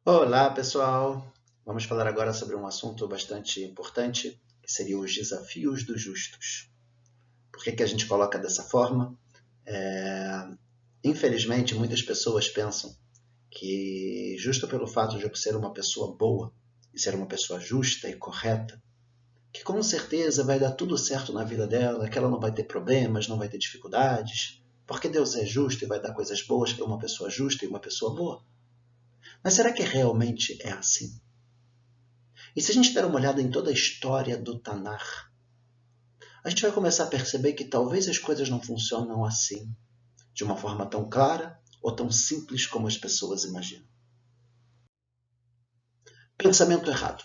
Olá, pessoal! Vamos falar agora sobre um assunto bastante importante, que seria os desafios dos justos. Por que a gente coloca dessa forma? Infelizmente, muitas pessoas pensam que, justo pelo fato de eu ser uma pessoa boa e ser uma pessoa justa e correta, que com certeza vai dar tudo certo na vida dela, que ela não vai ter problemas, não vai ter dificuldades, porque Deus é justo e vai dar coisas boas para uma pessoa justa e uma pessoa boa. Mas será que realmente é assim? E se a gente der uma olhada em toda a história do Tanar, a gente vai começar a perceber que talvez as coisas não funcionam assim, de uma forma tão clara ou tão simples como as pessoas imaginam. Pensamento errado.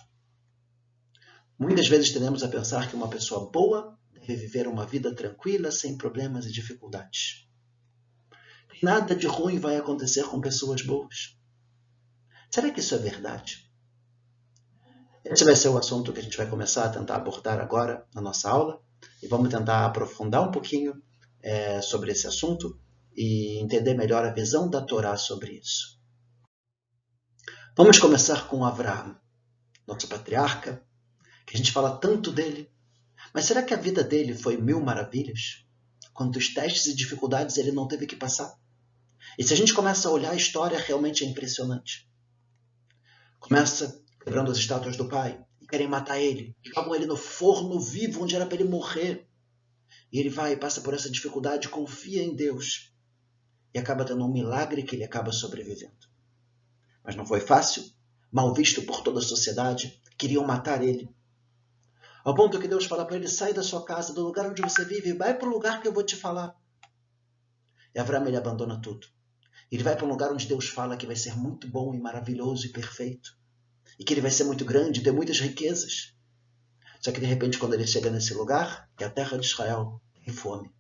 Muitas vezes tendemos a pensar que uma pessoa boa deve viver uma vida tranquila, sem problemas e dificuldades. Nada de ruim vai acontecer com pessoas boas. Será que isso é verdade? Esse vai ser o assunto que a gente vai começar a tentar abordar agora na nossa aula e vamos tentar aprofundar um pouquinho sobre esse assunto e entender melhor a visão da Torá sobre isso. Vamos começar com Avraham, nosso patriarca, que a gente fala tanto dele, mas será que a vida dele foi mil maravilhas? Quantos testes e dificuldades ele não teve que passar? E se a gente começa a olhar a história, realmente é impressionante. Começa quebrando as estátuas do pai e querem matar ele. Jogam ele no forno vivo, onde era para ele morrer. E ele vai e passa por essa dificuldade, confia em Deus. E acaba tendo um milagre que ele acaba sobrevivendo. Mas não foi fácil, mal visto por toda a sociedade, queriam matar ele. Ao ponto que Deus fala para ele, sai da sua casa, do lugar onde você vive, vai para o lugar que eu vou te falar. E Avraham, ele abandona tudo. Ele vai para um lugar onde Deus fala que vai ser muito bom e maravilhoso e perfeito. E que ele vai ser muito grande, ter muitas riquezas. Só que de repente, quando ele chega nesse lugar, que é a terra de Israel, tem fome.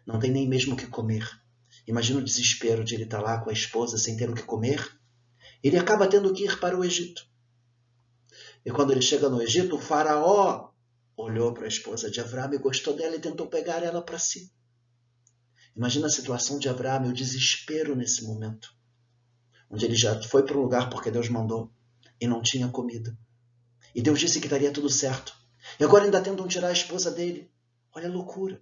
Não tem nem mesmo o que comer. Imagina o desespero de ele estar lá com a esposa sem ter o que comer. Ele acaba tendo que ir para o Egito. E quando ele chega no Egito, o faraó olhou para a esposa de Avraham e gostou dela e tentou pegar ela para si. Imagina a situação de Avraham e o desespero nesse momento. Onde ele já foi para um lugar porque Deus mandou e não tinha comida. E Deus disse que daria tudo certo. E agora ainda tentam tirar a esposa dele. Olha a loucura.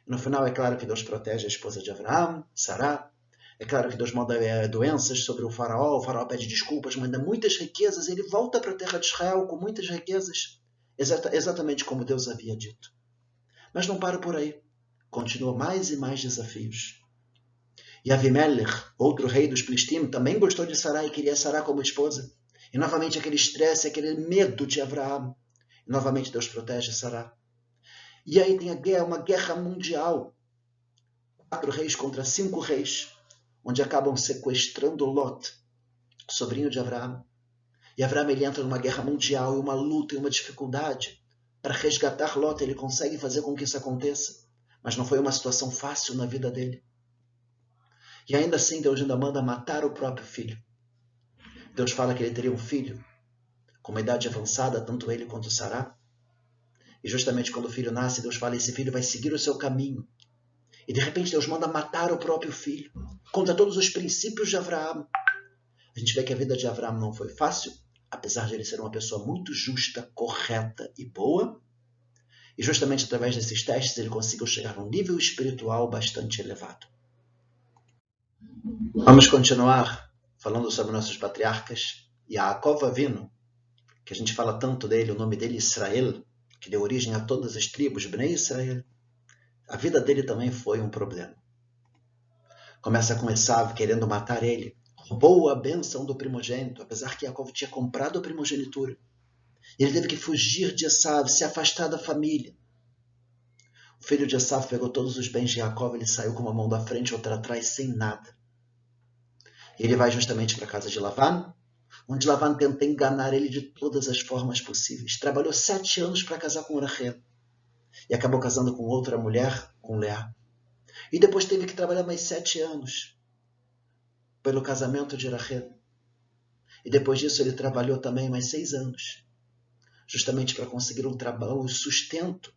E no final, é claro que Deus protege a esposa de Avraham, Sará. É claro que Deus manda doenças sobre o faraó pede desculpas, manda muitas riquezas, e ele volta para a terra de Israel com muitas riquezas, exatamente como Deus havia dito. Mas não para por aí, continua mais e mais desafios. E Avimelech, outro rei dos Filistim, também gostou de Sará e queria Sará como esposa. E novamente aquele estresse, aquele medo de Avraham. E novamente Deus protege Sará. E aí tem uma guerra mundial. 4 reis contra 5 reis, onde acabam sequestrando Lot, sobrinho de Avraham. E Avraham ele entra numa guerra mundial, e uma luta e uma dificuldade. Para resgatar Lot, ele consegue fazer com que isso aconteça. Mas não foi uma situação fácil na vida dele. E ainda assim, Deus ainda manda matar o próprio filho. Deus fala que ele teria um filho, com uma idade avançada, tanto ele quanto Sará. E justamente quando o filho nasce, Deus fala que esse filho vai seguir o seu caminho. E de repente Deus manda matar o próprio filho, contra todos os princípios de Avraham. A gente vê que a vida de Avraham não foi fácil, apesar de ele ser uma pessoa muito justa, correta e boa. E justamente através desses testes ele conseguiu chegar a um nível espiritual bastante elevado. Vamos continuar falando sobre nossos patriarcas. Yaakov Avinu, que a gente fala tanto dele, o nome dele é Israel, que deu origem a todas as tribos, Bnei Israel. A vida dele também foi um problema. Começa com Esav querendo matar ele. Roubou a bênção do primogênito, apesar que Yaakov tinha comprado a primogenitura. Ele teve que fugir de Esav, se afastar da família. O filho de Esav pegou todos os bens de Yaakov, ele saiu com uma mão da frente e outra atrás, sem nada. Ele vai justamente para a casa de Lavan, onde Lavan tenta enganar ele de todas as formas possíveis. Trabalhou 7 anos para casar com Rachel. E acabou casando com outra mulher, com Leá. E depois teve que trabalhar mais 7 anos pelo casamento de Rachel. E depois disso ele trabalhou também mais 6 anos. Justamente para conseguir um trabalho, um sustento,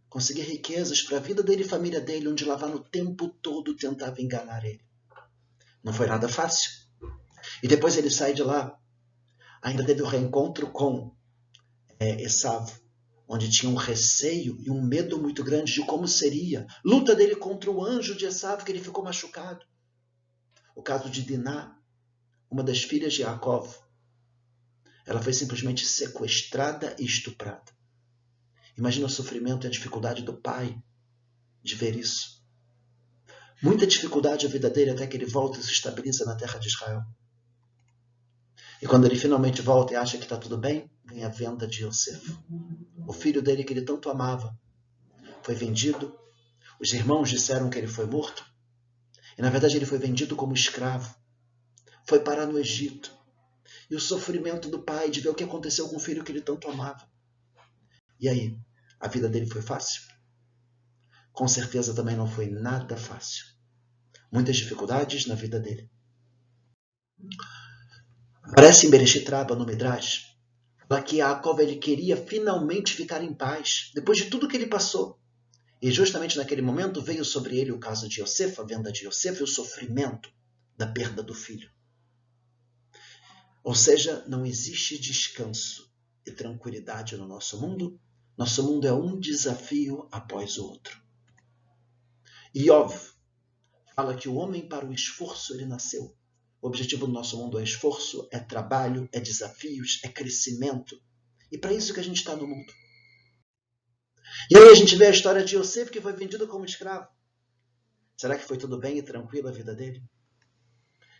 conseguir riquezas para a vida dele e família dele, onde Lavan o tempo todo tentava enganar ele. Não foi nada fácil. E depois ele sai de lá, ainda teve o reencontro com Esaú, onde tinha um receio e um medo muito grande de como seria. Luta dele contra o anjo de Esaú, que ele ficou machucado. O caso de Diná, uma das filhas de Jacó, ela foi simplesmente sequestrada e estuprada. Imagina o sofrimento e a dificuldade do pai de ver isso. Muita dificuldade a vida dele até que ele volta e se estabiliza na terra de Israel. E quando ele finalmente volta e acha que está tudo bem, vem a venda de Yosef. O filho dele que ele tanto amava foi vendido. Os irmãos disseram que ele foi morto. E na verdade ele foi vendido como escravo. Foi parar no Egito. E o sofrimento do pai de ver o que aconteceu com o filho que ele tanto amava. E aí, a vida dele foi fácil? Com certeza também não foi nada fácil. Muitas dificuldades na vida dele. Parece em Bereshit Rabba, no Midrash, lá que Yaakov ele queria finalmente ficar em paz, depois de tudo que ele passou. E justamente naquele momento veio sobre ele o caso de Yosef, a venda de Yosef e o sofrimento da perda do filho. Ou seja, não existe descanso e tranquilidade no nosso mundo. Nosso mundo é um desafio após o outro. Iov fala que o homem para o esforço ele nasceu. O objetivo do nosso mundo é esforço, é trabalho, é desafios, é crescimento. E para isso que a gente está no mundo. E aí a gente vê a história de Yosef, que foi vendido como escravo. Será que foi tudo bem e tranquilo a vida dele?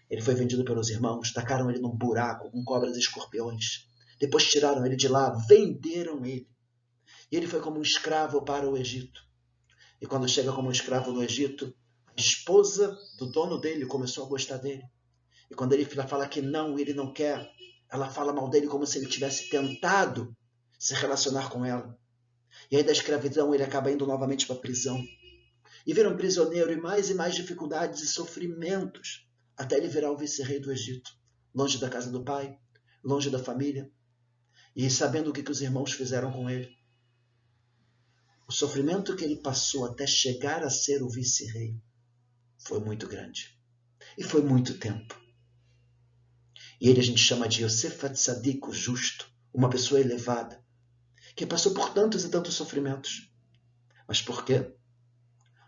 Ele foi vendido pelos irmãos, tacaram ele num buraco com cobras e escorpiões. Depois tiraram ele de lá, venderam ele. E ele foi como um escravo para o Egito. E quando chega como um escravo no Egito, a esposa do dono dele começou a gostar dele. E quando ele fala que não, ele não quer, ela fala mal dele como se ele tivesse tentado se relacionar com ela. E aí da escravidão ele acaba indo novamente para a prisão. E vira um prisioneiro e mais dificuldades e sofrimentos até ele virar o vice-rei do Egito. Longe da casa do pai, longe da família. E sabendo o que os irmãos fizeram com ele. O sofrimento que ele passou até chegar a ser o vice-rei foi muito grande. E foi muito tempo. E ele a gente chama de Yosef Hatzadik, o justo, uma pessoa elevada, que passou por tantos e tantos sofrimentos. Mas por quê?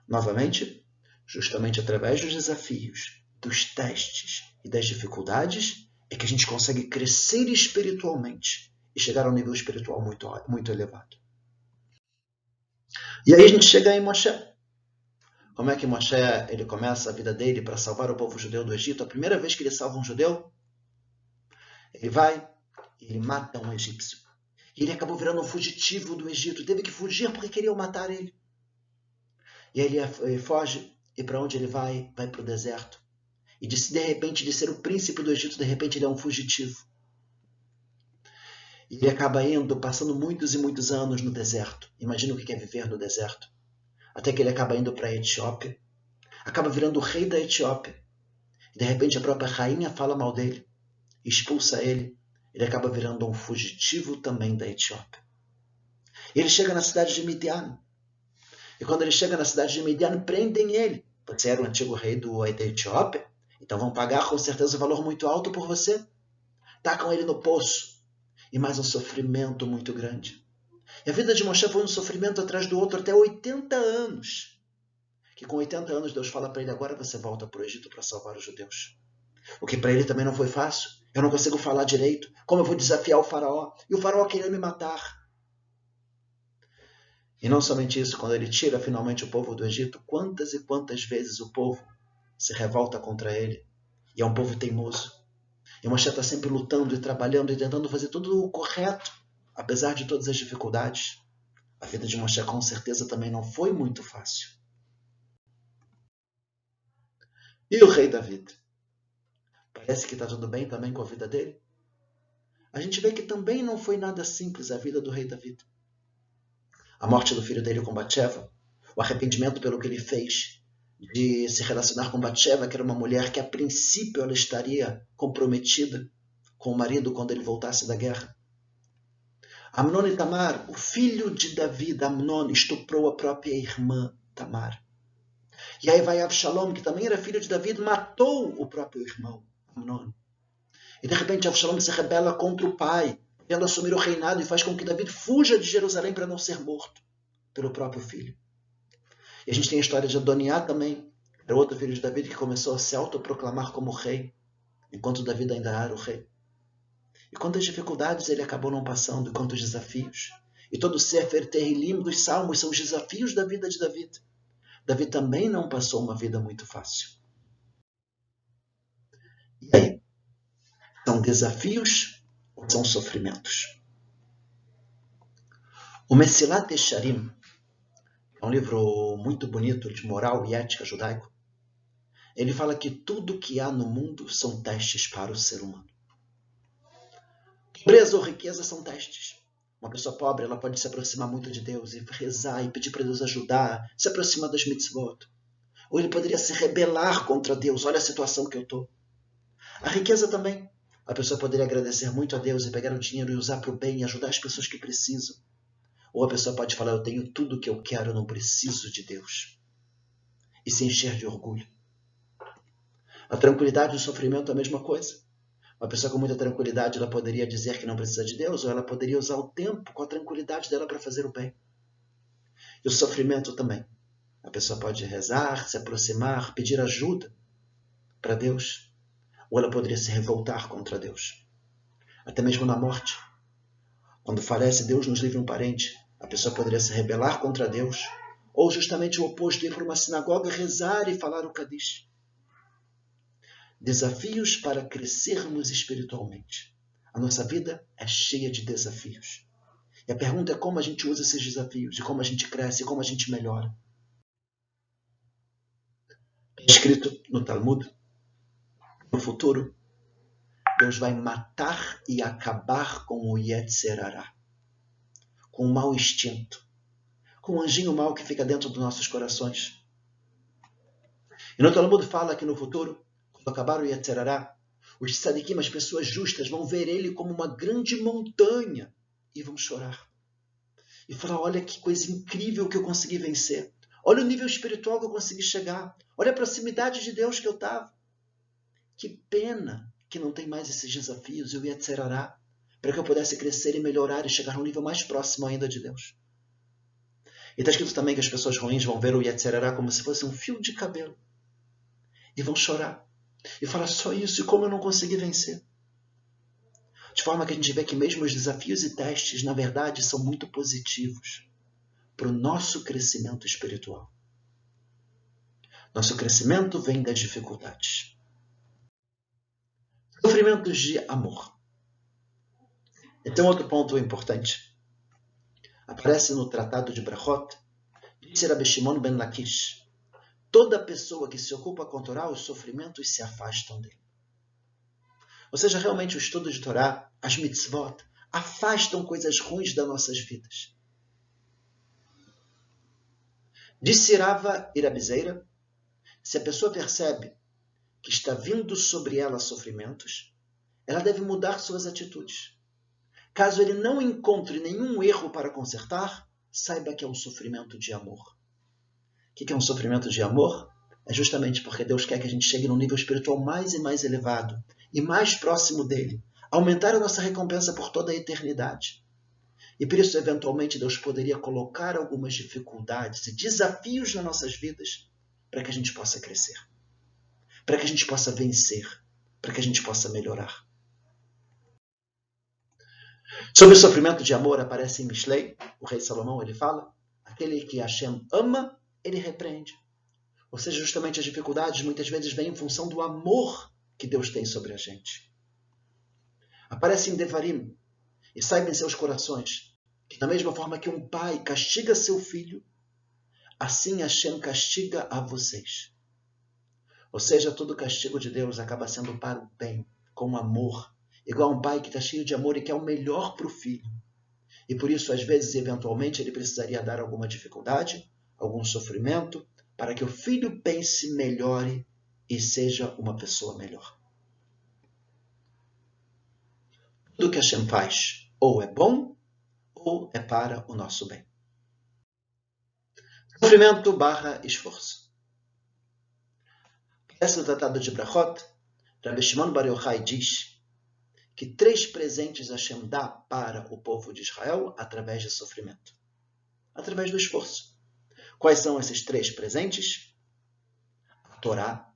Novamente, justamente através dos desafios, dos testes e das dificuldades, é que a gente consegue crescer espiritualmente e chegar a um nível espiritual muito, muito elevado. E aí a gente chega em Moshe. Como é que Moshe ele começa a vida dele para salvar o povo judeu do Egito? A primeira vez que ele salva um judeu, ele vai e ele mata um egípcio. E ele acabou virando um fugitivo do Egito. Teve que fugir porque queriam matar ele. E aí ele foge e para onde ele vai? Vai para o deserto. E de repente, de ser o príncipe do Egito, de repente ele é um fugitivo. E ele acaba indo, passando muitos e muitos anos no deserto. Imagina o que é viver no deserto. Até que ele acaba indo para a Etiópia. Acaba virando o rei da Etiópia. E de repente a própria rainha fala mal dele. Expulsa ele. Ele acaba virando um fugitivo também da Etiópia. E ele chega na cidade de Midian. E quando ele chega na cidade de Midian, prendem ele. Você era o antigo rei da Etiópia? Então vão pagar com certeza um valor muito alto por você. Tacam ele no poço. E mais um sofrimento muito grande. E a vida de Moshe foi um sofrimento atrás do outro até 80 anos. Que com 80 anos Deus fala para ele, agora você volta para o Egito para salvar os judeus. O que para ele também não foi fácil. Eu não consigo falar direito. Como eu vou desafiar o faraó? E o faraó queria me matar. E não somente isso, quando ele tira finalmente o povo do Egito, quantas e quantas vezes o povo se revolta contra ele. E é um povo teimoso. E Moshe está sempre lutando e trabalhando e tentando fazer tudo o correto, apesar de todas as dificuldades. A vida de Moshe com certeza também não foi muito fácil. E o rei David? Parece que está tudo bem também com a vida dele? A gente vê que também não foi nada simples a vida do rei David. A morte do filho dele com Batsheva, o arrependimento pelo que ele fez, de se relacionar com Batsheva, que era uma mulher que a princípio ela estaria comprometida com o marido quando ele voltasse da guerra. Amnon e Tamar, o filho de David, Amnon, estuprou a própria irmã Tamar. E aí vai Absalom, que também era filho de David, matou o próprio irmão, Amnon. E de repente Avshalom se rebela contra o pai, querendo assumir o reinado e faz com que David fuja de Jerusalém para não ser morto pelo próprio filho. E a gente tem a história de Adoniá também, era outro filho de David que começou a se autoproclamar como rei, enquanto David ainda era o rei. E quantas dificuldades ele acabou não passando, quantos desafios. E todo o Sefer Terrilim dos Salmos são os desafios da vida de David. Davi também não passou uma vida muito fácil. E aí? São desafios ou são sofrimentos? O Mesilat Yesharim é um livro muito bonito de moral e ética judaico. Ele fala que tudo que há no mundo são testes para o ser humano. Pobreza ou riqueza são testes. Uma pessoa pobre ela pode se aproximar muito de Deus e rezar e pedir para Deus ajudar, se aproximar das mitzvot. Ou ele poderia se rebelar contra Deus. Olha a situação que eu estou. A riqueza também. A pessoa poderia agradecer muito a Deus e pegar o dinheiro e usar para o bem e ajudar as pessoas que precisam. Ou a pessoa pode falar, eu tenho tudo o que eu quero, eu não preciso de Deus. E se encher de orgulho. A tranquilidade e o sofrimento é a mesma coisa. Uma pessoa com muita tranquilidade, ela poderia dizer que não precisa de Deus, ou ela poderia usar o tempo com a tranquilidade dela para fazer o bem. E o sofrimento também. A pessoa pode rezar, se aproximar, pedir ajuda para Deus, ou ela poderia se revoltar contra Deus. Até mesmo na morte. Quando falece, Deus nos livra um parente, a pessoa poderia se rebelar contra Deus, ou justamente o oposto, ir para uma sinagoga, rezar e falar o Kadish. Desafios para crescermos espiritualmente. A nossa vida é cheia de desafios. E a pergunta é como a gente usa esses desafios, e como a gente cresce, e como a gente melhora. É escrito no Talmud, no futuro, Deus vai matar e acabar com o Yetzer Hará, com o mau instinto, com o anjinho mau que fica dentro dos nossos corações. E no Talmud fala que no futuro, quando acabar o Yetzer Hará, os tzadikim, as pessoas justas, vão ver ele como uma grande montanha e vão chorar. E falar, olha que coisa incrível que eu consegui vencer. Olha o nível espiritual que eu consegui chegar. Olha a proximidade de Deus que eu estava. Que pena que não tem mais esses desafios e o Yetzer Hará, para que eu pudesse crescer e melhorar e chegar a um nível mais próximo ainda de Deus. E está escrito também que as pessoas ruins vão ver o Yetzer Hará como se fosse um fio de cabelo. E vão chorar. E falar só isso, e como eu não consegui vencer. De forma que a gente vê que mesmo os desafios e testes, na verdade, são muito positivos para o nosso crescimento espiritual. Nosso crescimento vem das dificuldades. Sofrimentos de amor. Então, outro ponto importante. Aparece no Tratado de Brachot, disse Rabbi Shimon ben Lakish, toda pessoa que se ocupa com a Torá, os sofrimentos se afastam dele. Ou seja, realmente o estudo de Torá, as mitzvot, afastam coisas ruins das nossas vidas. Disse Rava Irabizeira, se a pessoa percebe que está vindo sobre ela sofrimentos, ela deve mudar suas atitudes. Caso ele não encontre nenhum erro para consertar, saiba que é um sofrimento de amor. O que é um sofrimento de amor? É justamente porque Deus quer que a gente chegue num nível espiritual mais e mais elevado e mais próximo dele, aumentar a nossa recompensa por toda a eternidade. E por isso, eventualmente, Deus poderia colocar algumas dificuldades e desafios nas nossas vidas para que a gente possa crescer, para que a gente possa vencer, para que a gente possa melhorar. Sobre o sofrimento de amor, aparece em Mishlei, o rei Salomão, ele fala, aquele que Hashem ama, ele repreende. Ou seja, justamente as dificuldades muitas vezes vêm em função do amor que Deus tem sobre a gente. Aparece em Devarim, e saiba em seus corações, que da mesma forma que um pai castiga seu filho, assim Hashem castiga a vocês. Ou seja, todo castigo de Deus acaba sendo para o bem, com amor, igual um pai que está cheio de amor e quer o melhor para o filho. E por isso, às vezes, eventualmente, ele precisaria dar alguma dificuldade, algum sofrimento, para que o filho pense, melhore e seja uma pessoa melhor. Tudo que Hashem faz ou é bom ou é para o nosso bem. Sofrimento / esforço. Esse no Tratado de Brachot, Rabbi Shimon Bar Yochai diz que 3 presentes Hashem dá para o povo de Israel através de sofrimento, através do esforço. Quais são esses 3 presentes? A Torá.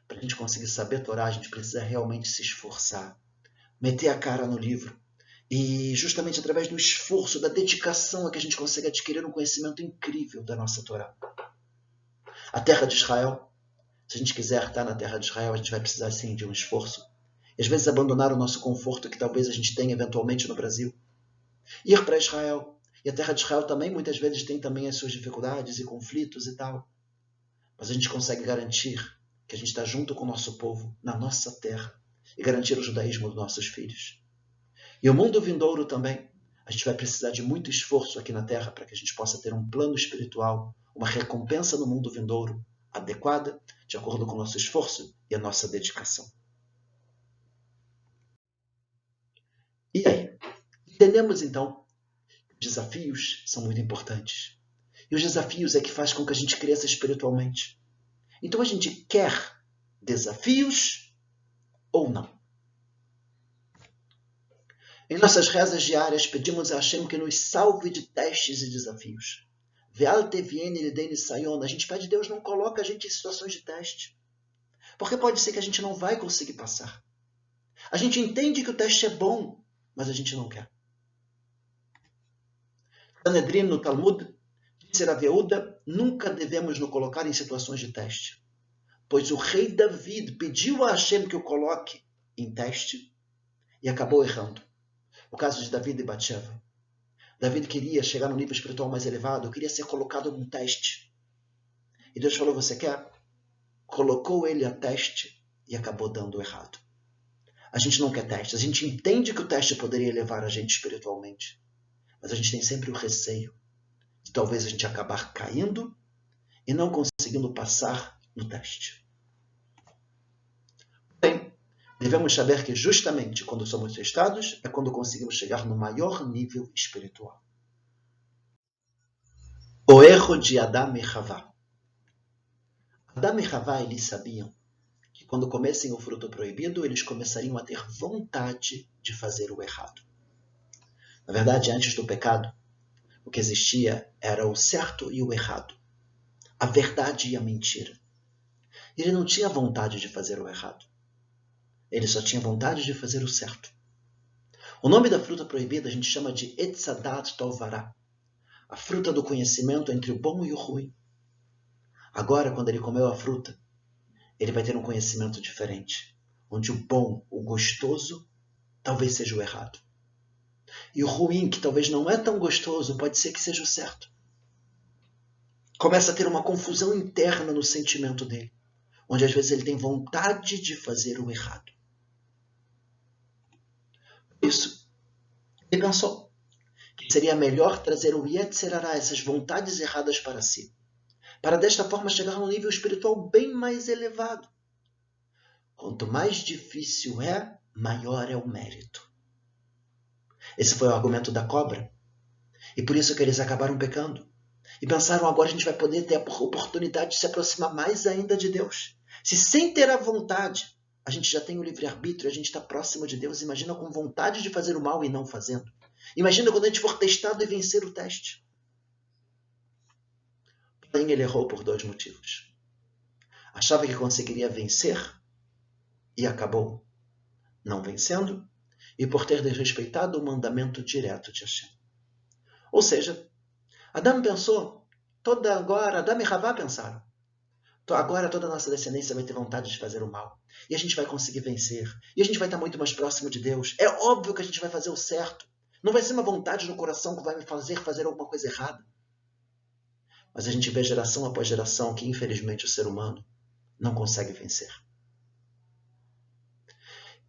Para a gente conseguir saber Torá, a gente precisa realmente se esforçar, meter a cara no livro. E justamente através do esforço, da dedicação, é que a gente consegue adquirir um conhecimento incrível da nossa Torá. A terra de Israel, se a gente quiser estar na terra de Israel, a gente vai precisar sim de um esforço. E às vezes abandonar o nosso conforto que talvez a gente tenha eventualmente no Brasil. Ir para Israel. E a terra de Israel também muitas vezes tem também as suas dificuldades e conflitos e tal. Mas a gente consegue garantir que a gente está junto com o nosso povo, na nossa terra, e garantir o judaísmo dos nossos filhos. E o mundo vindouro também. A gente vai precisar de muito esforço aqui na terra para que a gente possa ter um plano espiritual, uma recompensa no mundo vindouro adequada, de acordo com o nosso esforço e a nossa dedicação. E aí? Entendemos então que os desafios são muito importantes. E os desafios é que faz com que a gente cresça espiritualmente. Então a gente quer desafios ou não? Em nossas rezas diárias pedimos a Hashem que nos salve de testes e desafios. Ve'al teviene lidei sayon. A gente pede a Deus não coloque a gente em situações de teste. Porque pode ser que a gente não vai conseguir passar. A gente entende que o teste é bom, mas a gente não quer. Sanedrin, no Talmud, disse Rav Yehuda, nunca devemos nos colocar em situações de teste. Pois o rei David pediu a Hashem que o coloque em teste e acabou errando. O caso de David e Batsheva. David queria chegar num nível espiritual mais elevado, queria ser colocado num teste. E Deus falou, você quer? Colocou ele a teste e acabou dando errado. A gente não quer teste. A gente entende que o teste poderia elevar a gente espiritualmente. Mas a gente tem sempre o receio de talvez a gente acabar caindo e não conseguindo passar no teste. Bem, devemos saber que justamente quando somos testados é quando conseguimos chegar no maior nível espiritual. O erro de Adão e Havá. Adão e Havá, eles sabiam que quando comessem o fruto proibido, eles começariam a ter vontade de fazer o errado. Na verdade, antes do pecado, o que existia era o certo e o errado, a verdade e a mentira. Ele não tinha vontade de fazer o errado. Ele só tinha vontade de fazer o certo. O nome da fruta proibida a gente chama de Etz Hadat Tovara, a fruta do conhecimento entre o bom e o ruim. Agora, quando ele comeu a fruta, ele vai ter um conhecimento diferente, onde o bom, o gostoso, talvez seja o errado. E o ruim, que talvez não é tão gostoso, pode ser que seja o certo. Começa a ter uma confusão interna no sentimento dele, onde às vezes ele tem vontade de fazer o errado. Por isso, ele pensou que seria melhor trazer o Yetzer Hara, essas vontades erradas para si, para desta forma chegar a um nível espiritual bem mais elevado. Quanto mais difícil é, maior é o mérito. Esse foi o argumento da cobra. E por isso que eles acabaram pecando. E pensaram, agora a gente vai poder ter a oportunidade de se aproximar mais ainda de Deus. Se sem ter a vontade, a gente já tem o livre-arbítrio, a gente está próximo de Deus. Imagina com vontade de fazer o mal e não fazendo. Imagina quando a gente for testado e vencer o teste. Porém, ele errou por 2 motivos. Achava que conseguiria vencer e acabou não vencendo, e por ter desrespeitado o mandamento direto de Hashem. Ou seja, Adão pensou, Adão e Havá pensaram, agora toda a nossa descendência vai ter vontade de fazer o mal, e a gente vai conseguir vencer, e a gente vai estar muito mais próximo de Deus. É óbvio que a gente vai fazer o certo, não vai ser uma vontade no coração que vai me fazer alguma coisa errada. Mas a gente vê geração após geração que, infelizmente, o ser humano não consegue vencer.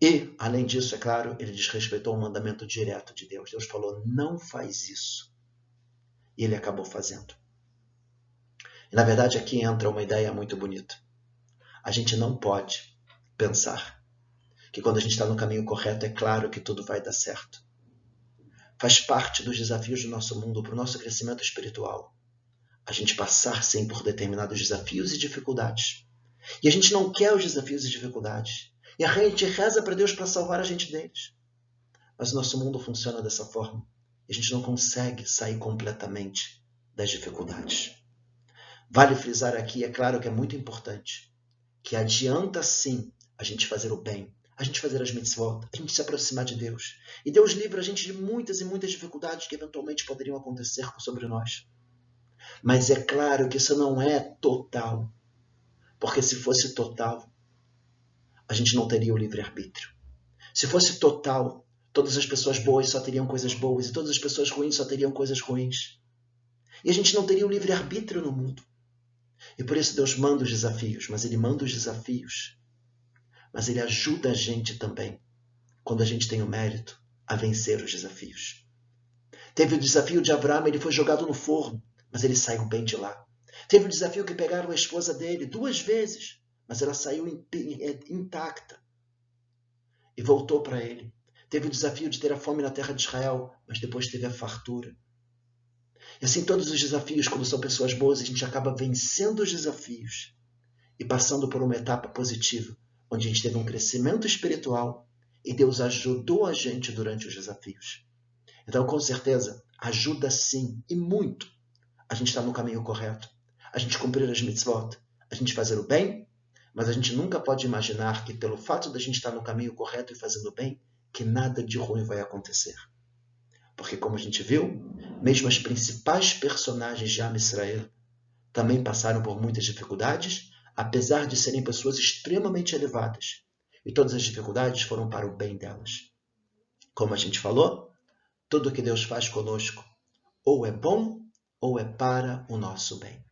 E, além disso, é claro, ele desrespeitou o mandamento direto de Deus. Deus falou, não faz isso. E ele acabou fazendo. E, na verdade, aqui entra uma ideia muito bonita. A gente não pode pensar que quando a gente está no caminho correto, é claro que tudo vai dar certo. Faz parte dos desafios do nosso mundo para o nosso crescimento espiritual. A gente passar, sim, por determinados desafios e dificuldades. E a gente não quer os desafios e dificuldades. E a gente reza para Deus para salvar a gente deles. Mas o nosso mundo funciona dessa forma. E a gente não consegue sair completamente das dificuldades. Vale frisar aqui, é claro que é muito importante, que adianta sim a gente fazer o bem, a gente fazer as mitzvot, a gente se aproximar de Deus. E Deus livra a gente de muitas e muitas dificuldades que eventualmente poderiam acontecer sobre nós. Mas é claro que isso não é total. Porque se fosse total, a gente não teria o livre-arbítrio. Se fosse total, todas as pessoas boas só teriam coisas boas e todas as pessoas ruins só teriam coisas ruins. E a gente não teria o livre-arbítrio no mundo. E por isso Deus manda os desafios, mas Ele manda os desafios. Mas Ele ajuda a gente também, quando a gente tem o mérito, a vencer os desafios. Teve o desafio de Abraão, ele foi jogado no forno, mas ele saiu bem de lá. Teve o desafio que pegaram a esposa dele 2 vezes, mas ela saiu intacta e voltou para ele. Teve o desafio de ter a fome na terra de Israel, mas depois teve a fartura. E assim, todos os desafios, quando são pessoas boas, a gente acaba vencendo os desafios e passando por uma etapa positiva, onde a gente teve um crescimento espiritual e Deus ajudou a gente durante os desafios. Então, com certeza, ajuda sim, e muito, a gente estar no caminho correto, a gente cumprir as mitzvot, a gente fazer o bem, mas a gente nunca pode imaginar que pelo fato de a gente estar no caminho correto e fazendo o bem, que nada de ruim vai acontecer. Porque, como a gente viu, mesmo as principais personagens de Am Israel também passaram por muitas dificuldades, apesar de serem pessoas extremamente elevadas. E todas as dificuldades foram para o bem delas. Como a gente falou, tudo que Deus faz conosco ou é bom ou é para o nosso bem.